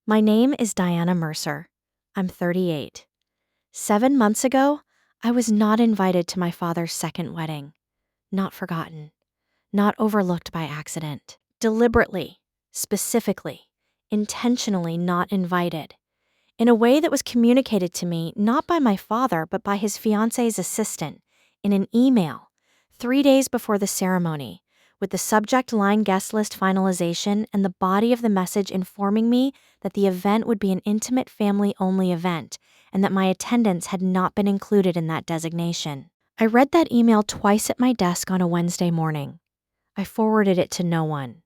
My name is Diana Mercer. I'm 38. 7 months ago, I was not invited to my father's second wedding. Not forgotten. Not overlooked by accident. Deliberately, specifically, intentionally not invited. In a way that was communicated to me not by my father but by his fiance's assistant in an email 3 days before the ceremony, with the subject line guest list finalization and the body of the message informing me that the event would be an intimate family-only event and that my attendance had not been included in that designation. I read that email twice at my desk on a Wednesday morning. I forwarded it to no one.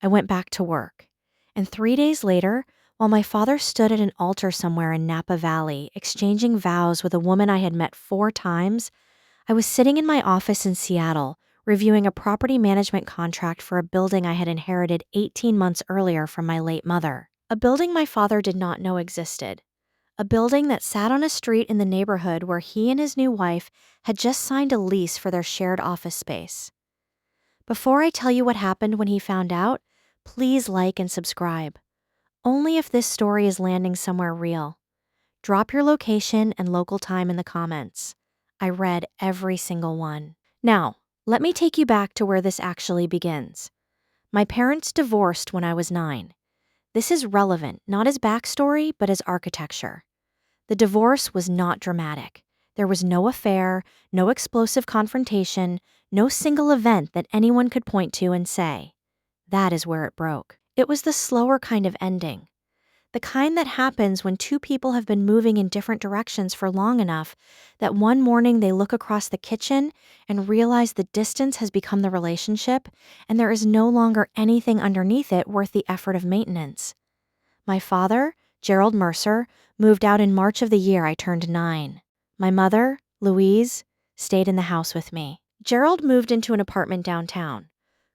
I went back to work. And 3 days later, while my father stood at an altar somewhere in Napa Valley exchanging vows with a woman I had met 4 times, I was sitting in my office in Seattle, reviewing a property management contract for a building I had inherited 18 months earlier from my late mother. A building my father did not know existed. A building that sat on a street in the neighborhood where he and his new wife had just signed a lease for their shared office space. Before I tell you what happened when he found out, please like and subscribe. Only if this story is landing somewhere real. Drop your location and local time in the comments. I read every single one. Now, let me take you back to where this actually begins. My parents divorced when I was 9. This is relevant, not as backstory, but as architecture. The divorce was not dramatic. There was no affair, no explosive confrontation, no single event that anyone could point to and say, that is where it broke. It was the slower kind of ending. The kind that happens when two people have been moving in different directions for long enough that one morning they look across the kitchen and realize the distance has become the relationship and there is no longer anything underneath it worth the effort of maintenance. My father, Gerald Mercer, moved out in March of the year I turned 9. My mother, Louise, stayed in the house with me. Gerald moved into an apartment downtown,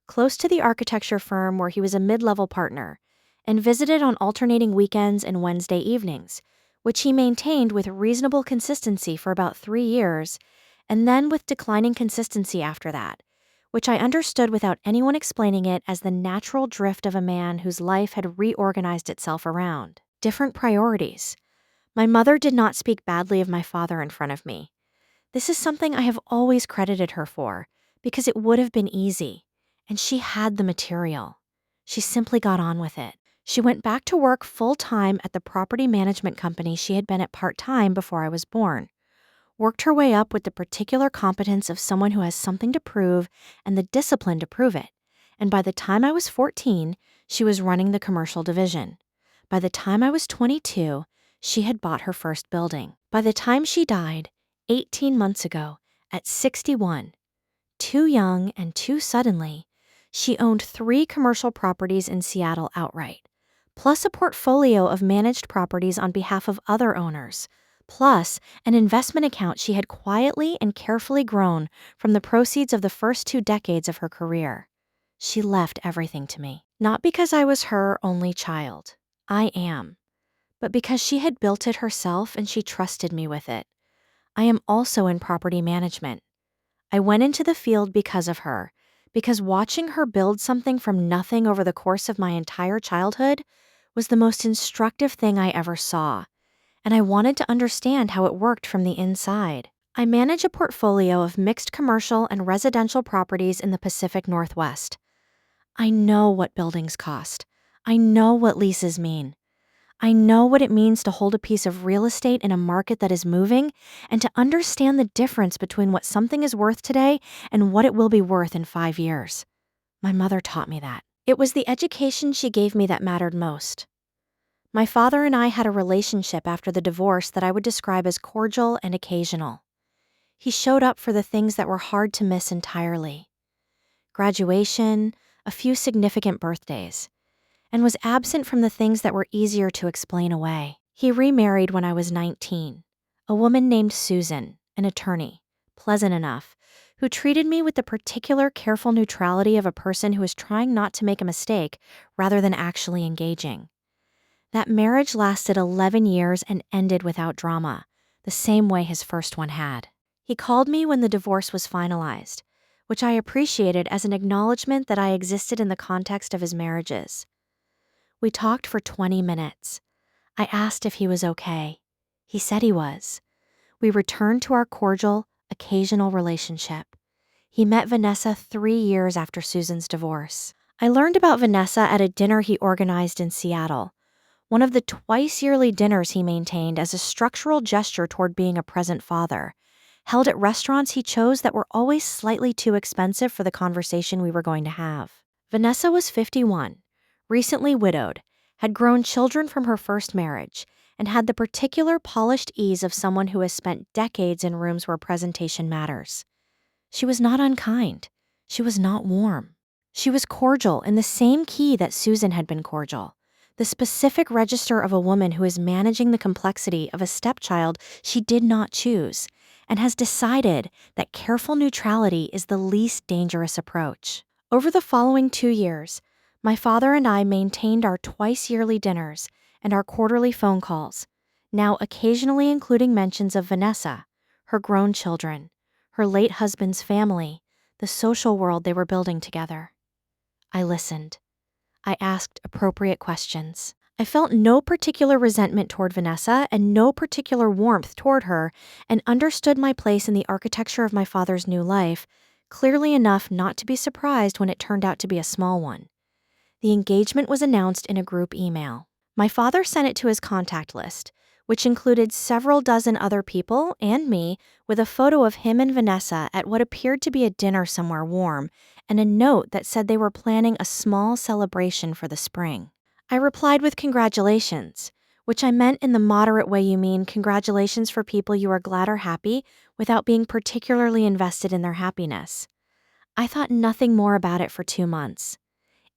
close to the architecture firm where he was a mid-level partner, and visited on alternating weekends and Wednesday evenings, which he maintained with reasonable consistency for about 3 years, and then with declining consistency after that, which I understood without anyone explaining it as the natural drift of a man whose life had reorganized itself around different priorities. My mother did not speak badly of my father in front of me. This is something I have always credited her for, because it would have been easy, and she had the material. She simply got on with it. She went back to work full-time at the property management company she had been at part-time before I was born. Worked her way up with the particular competence of someone who has something to prove and the discipline to prove it. And by the time I was 14, she was running the commercial division. By the time I was 22, she had bought her first building. By the time she died, 18 months ago, at 61, too young and too suddenly, she owned 3 commercial properties in Seattle outright, plus a portfolio of managed properties on behalf of other owners, plus an investment account she had quietly and carefully grown from the proceeds of the first 2 decades of her career. She left everything to me, not because I was her only child. I am. But because she had built it herself and she trusted me with it. I am also in property management. I went into the field because of her, because watching her build something from nothing over the course of my entire childhood was the most instructive thing I ever saw, and I wanted to understand how it worked from the inside. I manage a portfolio of mixed commercial and residential properties in the Pacific Northwest. I know what buildings cost. I know what leases mean. I know what it means to hold a piece of real estate in a market that is moving and to understand the difference between what something is worth today and what it will be worth in 5 years. My mother taught me that. It was the education she gave me that mattered most. My father and I had a relationship after the divorce that I would describe as cordial and occasional. He showed up for the things that were hard to miss entirely. Graduation, a few significant birthdays, and was absent from the things that were easier to explain away. He remarried when I was 19, a woman named Susan, an attorney, pleasant enough, who treated me with the particular careful neutrality of a person who is trying not to make a mistake rather than actually engaging. That marriage lasted 11 years and ended without drama, the same way his first one had. He called me when the divorce was finalized, which I appreciated as an acknowledgement that I existed in the context of his marriages. We talked for 20 minutes. I asked if he was okay. He said he was. We returned to our cordial, occasional relationship. He met Vanessa 3 years after Susan's divorce. I learned about Vanessa at a dinner he organized in Seattle, one of the twice-yearly dinners he maintained as a structural gesture toward being a present father, held at restaurants he chose that were always slightly too expensive for the conversation we were going to have. Vanessa was 51, recently widowed, had grown children from her first marriage, and had the particular polished ease of someone who has spent decades in rooms where presentation matters. She was not unkind. She was not warm. She was cordial in the same key that Susan had been cordial, the specific register of a woman who is managing the complexity of a stepchild she did not choose and has decided that careful neutrality is the least dangerous approach. Over the following 2 years, my father and I maintained our twice-yearly dinners and our quarterly phone calls, now occasionally including mentions of Vanessa, her grown children, her late husband's family, the social world they were building together. I listened. I asked appropriate questions. I felt no particular resentment toward Vanessa and no particular warmth toward her, and understood my place in the architecture of my father's new life clearly enough not to be surprised when it turned out to be a small one. The engagement was announced in a group email. My father sent it to his contact list, which included several dozen other people and me, with a photo of him and Vanessa at what appeared to be a dinner somewhere warm, and a note that said they were planning a small celebration for the spring. I replied with congratulations, which I meant in the moderate way you mean congratulations for people you are glad are happy without being particularly invested in their happiness. I thought nothing more about it for 2 months.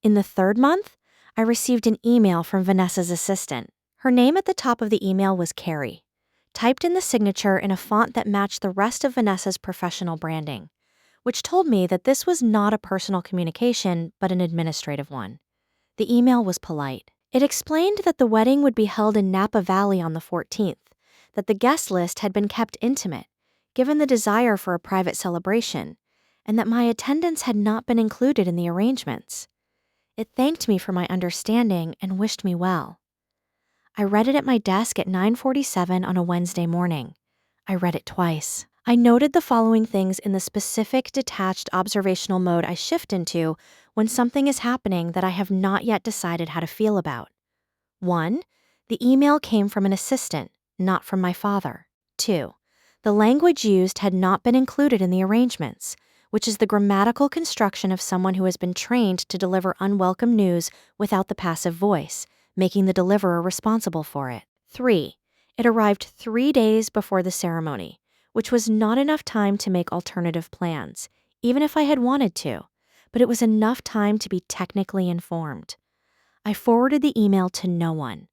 In the 3rd month, I received an email from Vanessa's assistant. Her name at the top of the email was Carrie, typed in the signature in a font that matched the rest of Vanessa's professional branding, which told me that this was not a personal communication, but an administrative one. The email was polite. It explained that the wedding would be held in Napa Valley on the 14th, that the guest list had been kept intimate, given the desire for a private celebration, and that my attendance had not been included in the arrangements. It thanked me for my understanding and wished me well. I read it at my desk at 9:47 on a Wednesday morning. I read it twice. I noted the following things in the specific detached observational mode I shift into when something is happening that I have not yet decided how to feel about. 1. The email came from an assistant, not from my father. 2. The language used had not been included in the arrangements, which is the grammatical construction of someone who has been trained to deliver unwelcome news without the passive voice, making the deliverer responsible for it. 3. It arrived 3 days before the ceremony, which was not enough time to make alternative plans, even if I had wanted to, but it was enough time to be technically informed. I forwarded the email to no one.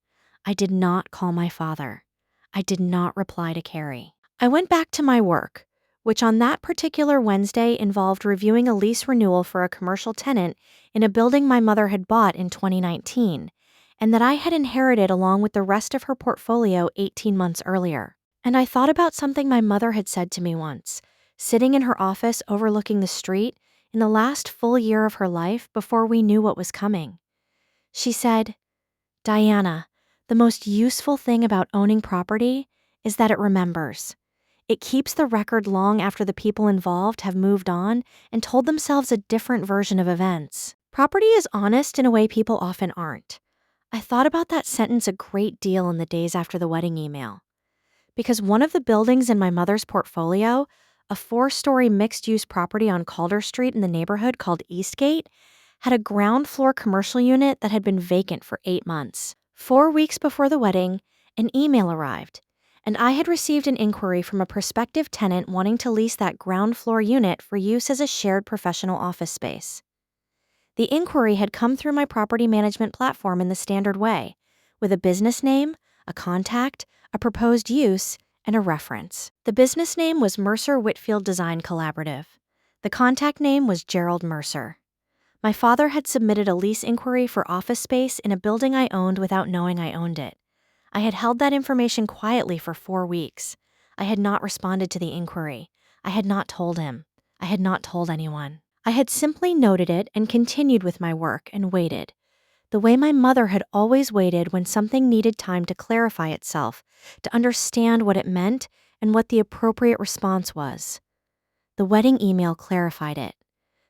I did not call my father. I did not reply to Carrie. I went back to my work, which on that particular Wednesday involved reviewing a lease renewal for a commercial tenant in a building my mother had bought in 2019, and that I had inherited along with the rest of her portfolio 18 months earlier. And I thought about something my mother had said to me once, sitting in her office overlooking the street in the last full year of her life before we knew what was coming. She said, "Diana, the most useful thing about owning property is that it remembers. It keeps the record long after the people involved have moved on and told themselves a different version of events. Property is honest in a way people often aren't." I thought about that sentence a great deal in the days after the wedding email. Because one of the buildings in my mother's portfolio, a 4-story mixed-use property on Calder Street in the neighborhood called Eastgate, had a ground floor commercial unit that had been vacant for 8 months. 4 weeks before the wedding, an email arrived, and I had received an inquiry from a prospective tenant wanting to lease that ground floor unit for use as a shared professional office space. The inquiry had come through my property management platform in the standard way, with a business name, a contact, a proposed use, and a reference. The business name was Mercer Whitfield Design Collaborative. The contact name was Gerald Mercer. My father had submitted a lease inquiry for office space in a building I owned without knowing I owned it. I had held that information quietly for 4 weeks. I had not responded to the inquiry. I had not told him. I had not told anyone. I had simply noted it and continued with my work and waited. the way my mother had always waited when something needed time to clarify itself, to understand what it meant and what the appropriate response was. The wedding email clarified it.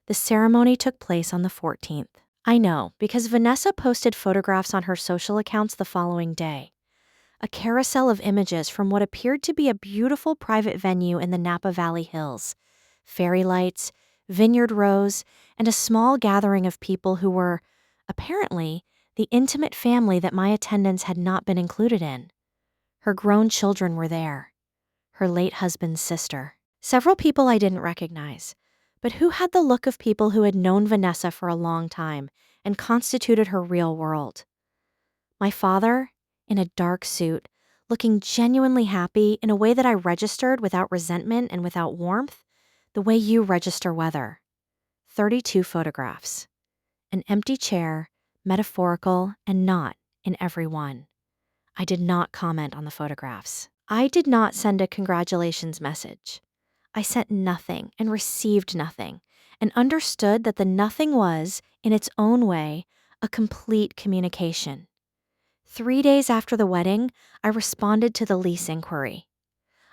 The ceremony took place on the 14th. I know, because Vanessa posted photographs on her social accounts the following day. A carousel of images from what appeared to be a beautiful private venue in the Napa Valley Hills. Fairy lights, vineyard rows, and a small gathering of people who were, apparently, the intimate family that my attendance had not been included in. Her grown children were there. Her late husband's sister. Several people I didn't recognize, but who had the look of people who had known Vanessa for a long time and constituted her real world. My father, in a dark suit, looking genuinely happy in a way that I registered without resentment and without warmth, the way you register weather. 32 photographs. An empty chair, metaphorical and not in every one. I did not comment on the photographs. I did not send a congratulations message. I sent nothing and received nothing, and understood that the nothing was, in its own way, a complete communication. 3 days after the wedding, I responded to the lease inquiry.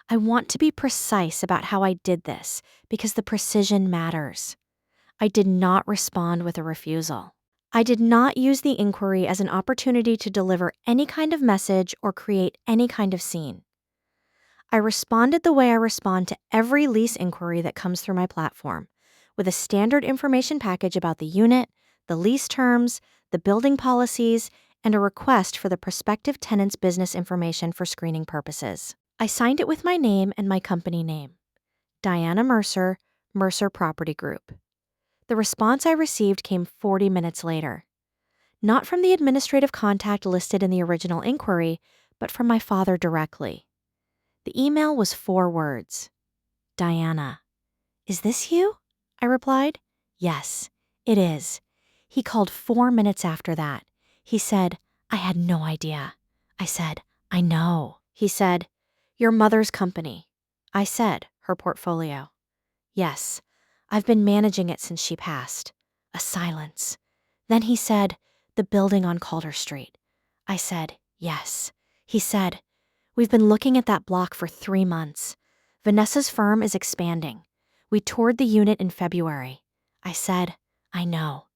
I want to be precise about how I did this because the precision matters. I did not respond with a refusal. I did not use the inquiry as an opportunity to deliver any kind of message or create any kind of scene. I responded the way I respond to every lease inquiry that comes through my platform, with a standard information package about the unit, the lease terms, the building policies, and a request for the prospective tenant's business information for screening purposes. I signed it with my name and my company name, Diana Mercer, Mercer Property Group. The response I received came 40 minutes later. Not from the administrative contact listed in the original inquiry, but from my father directly. The email was 4 words. Diana. Is this you? I replied. Yes, it is. He called 4 minutes after that. He said, I had no idea. I said, I know. He said, your mother's company. I said, her portfolio. Yes, I've been managing it since she passed. A silence. Then he said, the building on Calder Street. I said, yes. He said, we've been looking at that block for 3 months. Vanessa's firm is expanding. We toured the unit in February. I said, I know.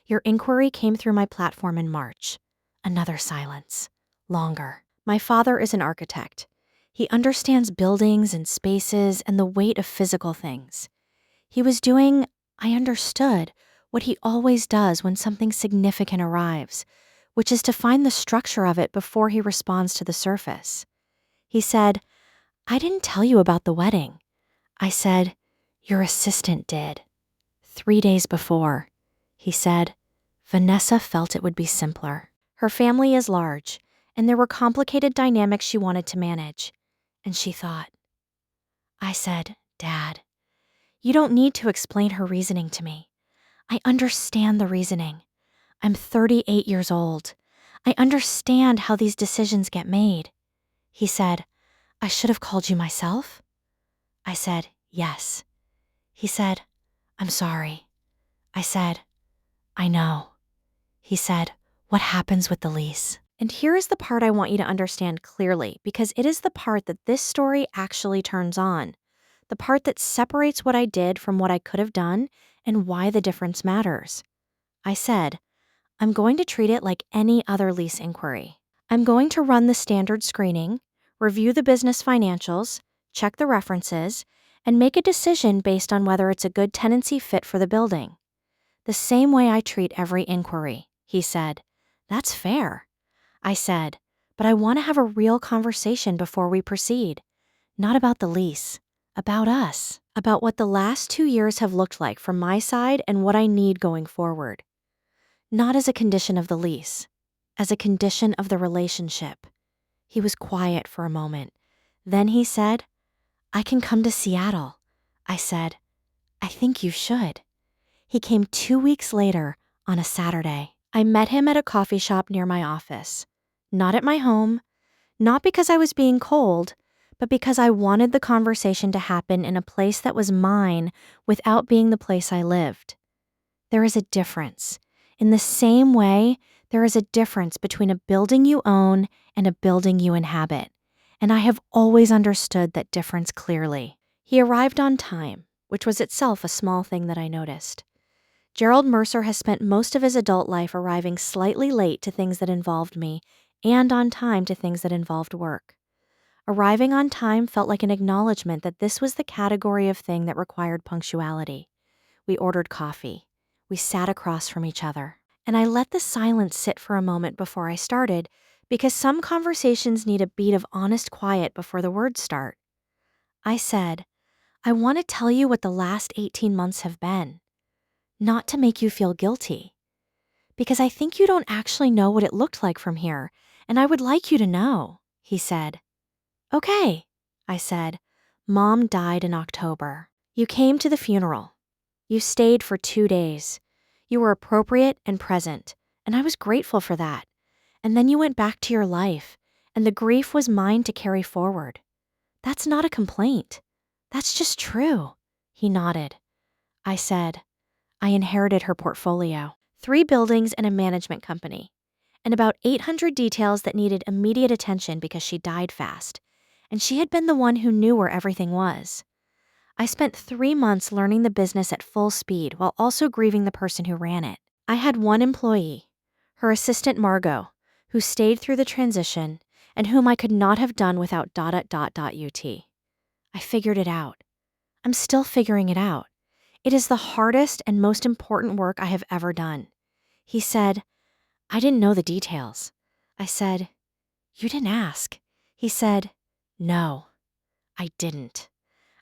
Your inquiry came through my platform in March. Another silence. Longer. My father is an architect. He understands buildings and spaces and the weight of physical things. He was doing, I understood, what he always does when something significant arrives, which is to find the structure of it before he responds to the surface. He said, I didn't tell you about the wedding. I said, your assistant did. 3 days before. He said, Vanessa felt it would be simpler. Her family is large, and there were complicated dynamics she wanted to manage. And she thought. I said, Dad, you don't need to explain her reasoning to me. I understand the reasoning. I'm 38 years old. I understand how these decisions get made. He said, I should have called you myself. I said, yes. He said, I'm sorry. I said, I know. He said, what happens with the lease? And here is the part I want you to understand clearly, because it is the part that this story actually turns on. The part that separates what I did from what I could have done and why the difference matters. I said, I'm going to treat it like any other lease inquiry. I'm going to run the standard screening, review the business financials, check the references, and make a decision based on whether it's a good tenancy fit for the building. The same way I treat every inquiry, he said. That's fair. I said, but I want to have a real conversation before we proceed. Not about the lease, about us, about what the last 2 years have looked like from my side and what I need going forward. Not as a condition of the lease, as a condition of the relationship. He was quiet for a moment. Then he said, I can come to Seattle. I said, I think you should. He came 2 weeks later on a Saturday. I met him at a coffee shop near my office. Not at my home, not because I was being cold, but because I wanted the conversation to happen in a place that was mine without being the place I lived. There is a difference. In the same way, There is a difference between a building you own and a building you inhabit, and I have always understood that difference clearly. He arrived on time, which was itself a small thing that I noticed. Gerald Mercer has spent most of his adult life arriving slightly late to things that involved me and on time to things that involved work. Arriving on time felt like an acknowledgement that this was the category of thing that required punctuality. We ordered coffee. We sat across from each other. And I let the silence sit for a moment before I started, because some conversations need a beat of honest quiet before the words start. I said, I want to tell you what the last 18 months have been. Not to make you feel guilty. Because I think you don't actually know what it looked like from here, and I would like you to know, he said. Okay, I said. Mom died in October. You came to the funeral. You stayed for 2 days. You were appropriate and present, and I was grateful for that. And then you went back to your life, and the grief was mine to carry forward. That's not a complaint. That's just true. He nodded. I said, I inherited her portfolio, 3 buildings and a management company, and about 800 details that needed immediate attention because she died fast, and she had been the one who knew where everything was. I spent 3 months learning the business at full speed while also grieving the person who ran it. I had one employee, her assistant Margot, who stayed through the transition and whom I could not have done without ... I figured it out. I'm still figuring it out. It is the hardest and most important work I have ever done. He said, I didn't know the details. I said, you didn't ask. He said, no, I didn't.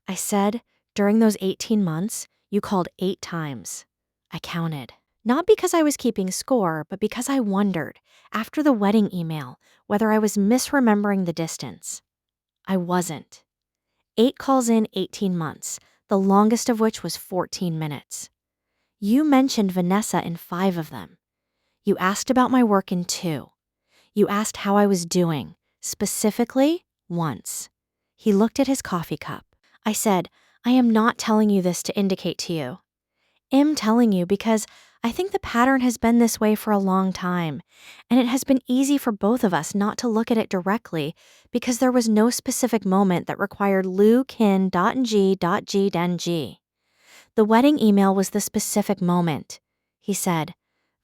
I said, during those 18 months, you called 8 times. I counted. Not because I was keeping score, but because I wondered, after the wedding email, whether I was misremembering the distance. I wasn't. 8 calls in 18 months, the longest of which was 14 minutes. You mentioned Vanessa in 5 of them. You asked about my work in 2. You asked how I was doing, specifically once. He looked at his coffee cup. I said, I am not telling you this to indicate to you. I'm telling you because I think the pattern has been this way for a long time, and it has been easy for both of us not to look at it directly because there was no specific moment that required Lou, Kin, dot and G, dot G, den G. The wedding email was the specific moment. He said,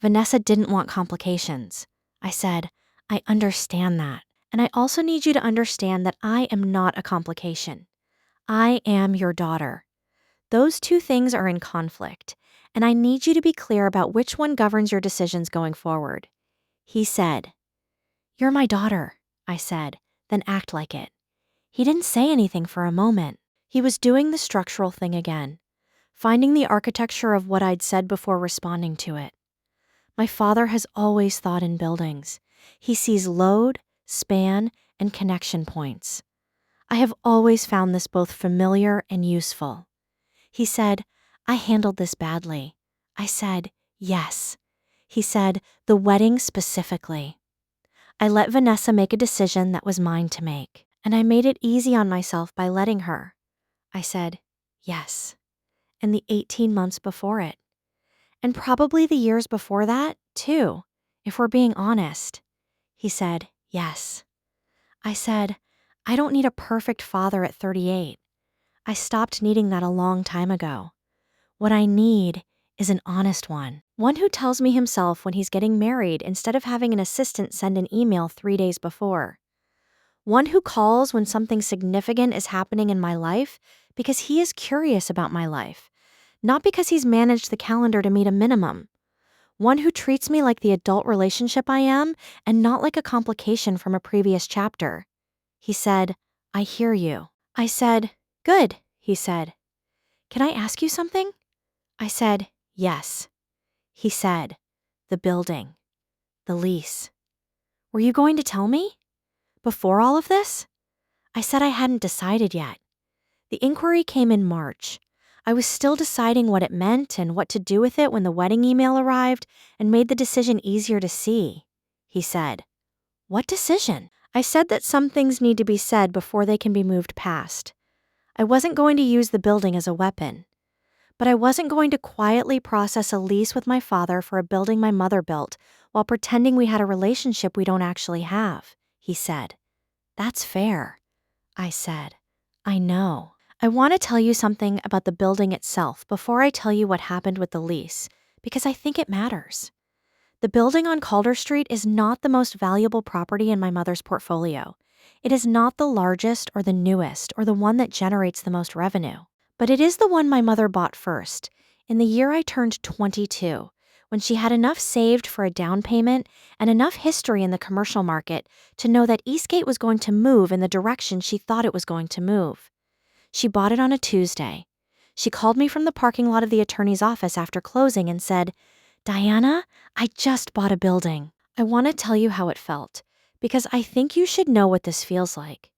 Vanessa didn't want complications. I said, I understand that, and I also need you to understand that I am not a complication. I am your daughter. Those 2 things are in conflict, and I need you to be clear about which one governs your decisions going forward. He said, you're my daughter, I said, then act like it. He didn't say anything for a moment. He was doing the structural thing again, finding the architecture of what I'd said before responding to it. My father has always thought in buildings. He sees load, span, and connection points. I have always found this both familiar and useful. He said, I handled this badly. I said, yes. He said, the wedding specifically. I let Vanessa make a decision that was mine to make, and I made it easy on myself by letting her. I said, yes. And the 18 months before it. And probably the years before that, too, if we're being honest. He said, yes. I said, I don't need a perfect father at 38. I stopped needing that a long time ago. What I need is an honest one who tells me himself when he's getting married instead of having an assistant send an email 3 days before. One who calls when something significant is happening in my life because he is curious about my life, not because he's managed the calendar to meet a minimum. One who treats me like the adult relationship I am and not like a complication from a previous chapter. He said, I hear you. I said, good, he said. Can I ask you something? I said, yes. He said, the building, the lease. Were you going to tell me? Before all of this? I said I hadn't decided yet. The inquiry came in March. I was still deciding what it meant and what to do with it when the wedding email arrived and made the decision easier to see. He said, what decision? I said that some things need to be said before they can be moved past. I wasn't going to use the building as a weapon. But I wasn't going to quietly process a lease with my father for a building my mother built while pretending we had a relationship we don't actually have, he said. That's fair, I said. I know. I want to tell you something about the building itself before I tell you what happened with the lease, because I think it matters. The building on Calder Street is not the most valuable property in my mother's portfolio. It is not the largest or the newest or the one that generates the most revenue. But it is the one my mother bought first, in the year I turned 22, when she had enough saved for a down payment and enough history in the commercial market to know that Eastgate was going to move in the direction she thought it was going to move. She bought it on a Tuesday. She called me from the parking lot of the attorney's office after closing and said, "Diana, I just bought a building. I want to tell you how it felt, because I think you should know what this feels like.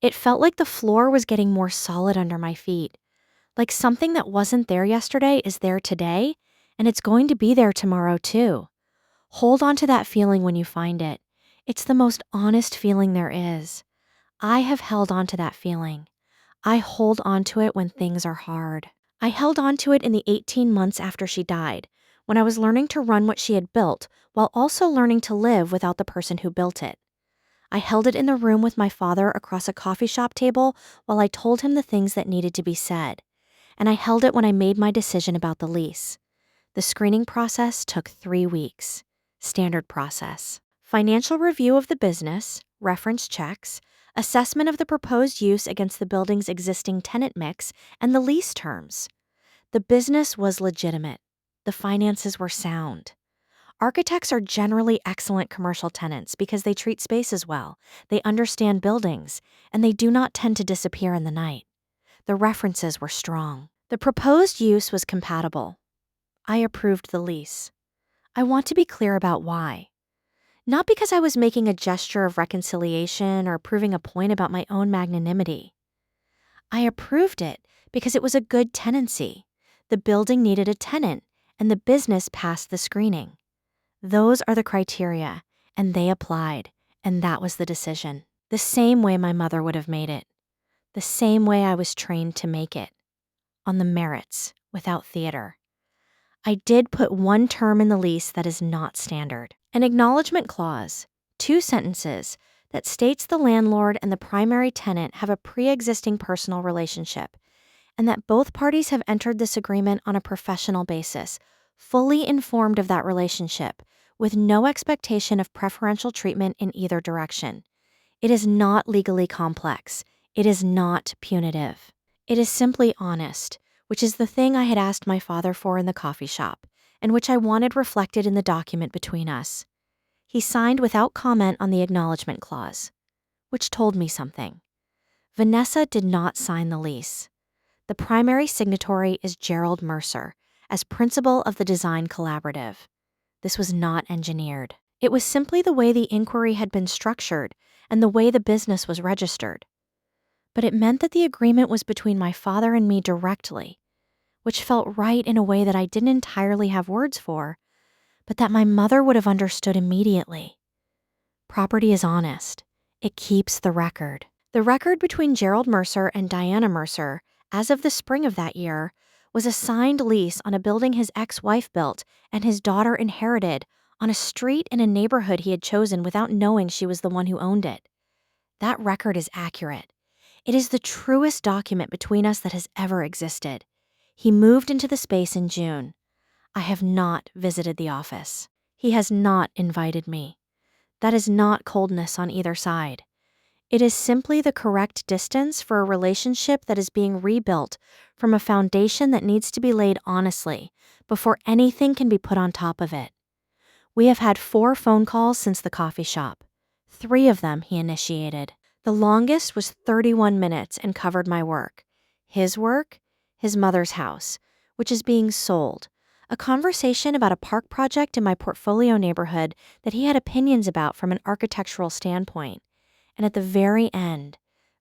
It felt like the floor was getting more solid under my feet. Like something that wasn't there yesterday is there today, and it's going to be there tomorrow too. Hold on to that feeling when you find it. It's the most honest feeling there is. I have held on to that feeling. I hold on to it when things are hard. I held on to it in the 18 months after she died, when I was learning to run what she had built while also learning to live without the person who built it. I held it in the room with my father across a coffee shop table while I told him the things that needed to be said. And I held it when I made my decision about the lease. The screening process took 3 weeks. Standard process. Financial review of the business, reference checks, assessment of the proposed use against the building's existing tenant mix, and the lease terms. The business was legitimate. The finances were sound. Architects are generally excellent commercial tenants because they treat spaces well, they understand buildings, and they do not tend to disappear in the night. The references were strong. The proposed use was compatible. I approved the lease. I want to be clear about why. Not because I was making a gesture of reconciliation or proving a point about my own magnanimity. I approved it because it was a good tenancy. The building needed a tenant, and the business passed the screening. Those are the criteria, and they applied, and that was the decision. The same way my mother would have made it. The same way I was trained to make it. On the merits, without theater. I did put one term in the lease that is not standard. An acknowledgement clause, 2 sentences, that states the landlord and the primary tenant have a pre-existing personal relationship, and that both parties have entered this agreement on a professional basis, fully informed of that relationship, with no expectation of preferential treatment in either direction. It is not legally complex. It is not punitive. It is simply honest, which is the thing I had asked my father for in the coffee shop, and which I wanted reflected in the document between us. He signed without comment on the acknowledgement clause, which told me something. Vanessa did not sign the lease. The primary signatory is Gerald Mercer, as principal of the design collaborative. This was not engineered. It was simply the way the inquiry had been structured and the way the business was registered. But it meant that the agreement was between my father and me directly, which felt right in a way that I didn't entirely have words for, but that my mother would have understood immediately. Property is honest. It keeps the record. The record between Gerald Mercer and Diana Mercer, as of the spring of that year, was a signed lease on a building his ex-wife built and his daughter inherited on a street in a neighborhood he had chosen without knowing she was the one who owned it. That record is accurate. It is the truest document between us that has ever existed. He moved into the space in June. I have not visited the office. He has not invited me. That is not coldness on either side. It is simply the correct distance for a relationship that is being rebuilt from a foundation that needs to be laid honestly before anything can be put on top of it. We have had 4 phone calls since the coffee shop. 3 of them he initiated. The longest was 31 minutes and covered my work, his mother's house, which is being sold, a conversation about a park project in my portfolio neighborhood that he had opinions about from an architectural standpoint. And at the very end,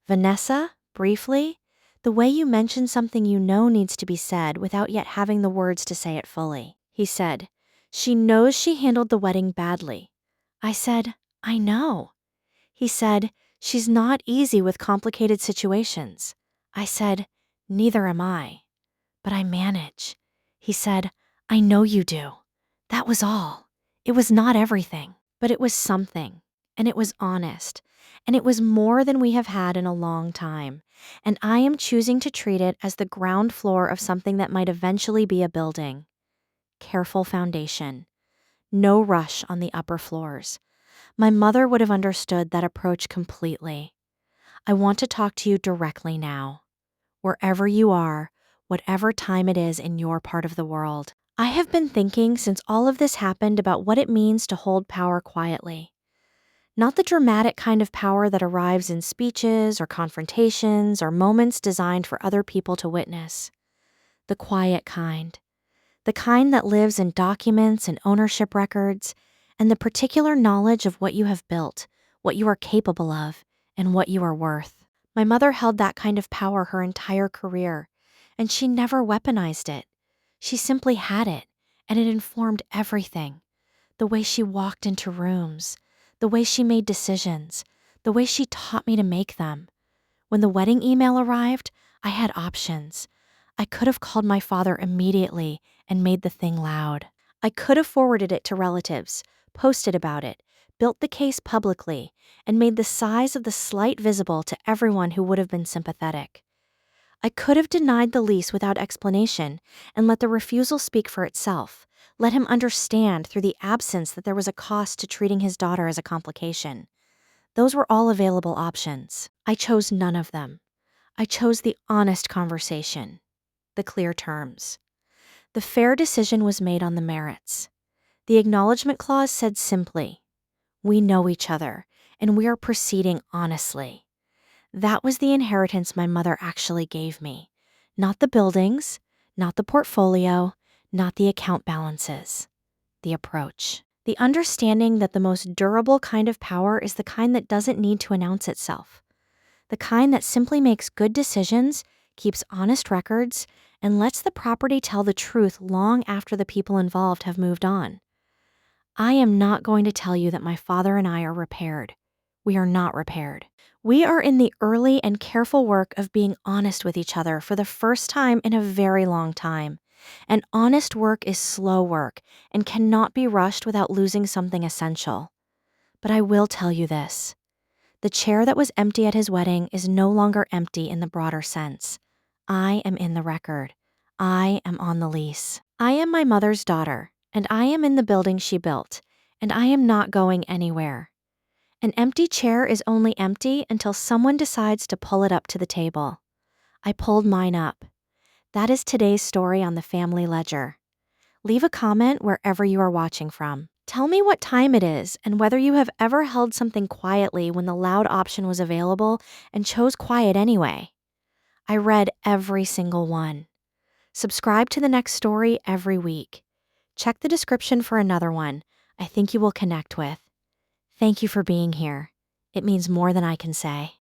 Vanessa, briefly, the way you mention something you know needs to be said without yet having the words to say it fully. He said, "She knows she handled the wedding badly." I said, "I know." He said, "She's not easy with complicated situations." I said, "Neither am I. But I manage." He said, "I know you do." That was all. It was not everything, but it was something, and it was honest, and it was more than we have had in a long time. And I am choosing to treat it as the ground floor of something that might eventually be a building. Careful foundation. No rush on the upper floors. My mother would have understood that approach completely. I want to talk to you directly now. Wherever you are, whatever time it is in your part of the world. I have been thinking since all of this happened about what it means to hold power quietly. Not the dramatic kind of power that arrives in speeches or confrontations or moments designed for other people to witness. The quiet kind. The kind that lives in documents and ownership records, and the particular knowledge of what you have built, what you are capable of, and what you are worth. My mother held that kind of power her entire career, and she never weaponized it. She simply had it, and it informed everything. The way she walked into rooms, the way she made decisions, the way she taught me to make them. When the wedding email arrived, I had options. I could have called my father immediately and made the thing loud. I could have forwarded it to relatives, posted about it, built the case publicly, and made the size of the slight visible to everyone who would have been sympathetic. I could have denied the lease without explanation and let the refusal speak for itself, let him understand through the absence that there was a cost to treating his daughter as a complication. Those were all available options. I chose none of them. I chose the honest conversation, the clear terms. The fair decision was made on the merits. The acknowledgement clause said simply, "We know each other, and we are proceeding honestly." That was the inheritance my mother actually gave me. Not the buildings, not the portfolio, not the account balances. The approach. The understanding that the most durable kind of power is the kind that doesn't need to announce itself. The kind that simply makes good decisions, keeps honest records, and lets the property tell the truth long after the people involved have moved on. I am not going to tell you that my father and I are repaired. We are not repaired. We are in the early and careful work of being honest with each other for the first time in a very long time. And honest work is slow work and cannot be rushed without losing something essential. But I will tell you this. The chair that was empty at his wedding is no longer empty in the broader sense. I am in the record. I am on the lease. I am my mother's daughter, and I am in the building she built, and I am not going anywhere. An empty chair is only empty until someone decides to pull it up to the table. I pulled mine up. That is today's story on the family ledger. Leave a comment wherever you are watching from. Tell me what time it is and whether you have ever held something quietly when the loud option was available and chose quiet anyway. I read every single one. Subscribe to the next story every week. Check the description for another one I think you will connect with. Thank you for being here. It means more than I can say.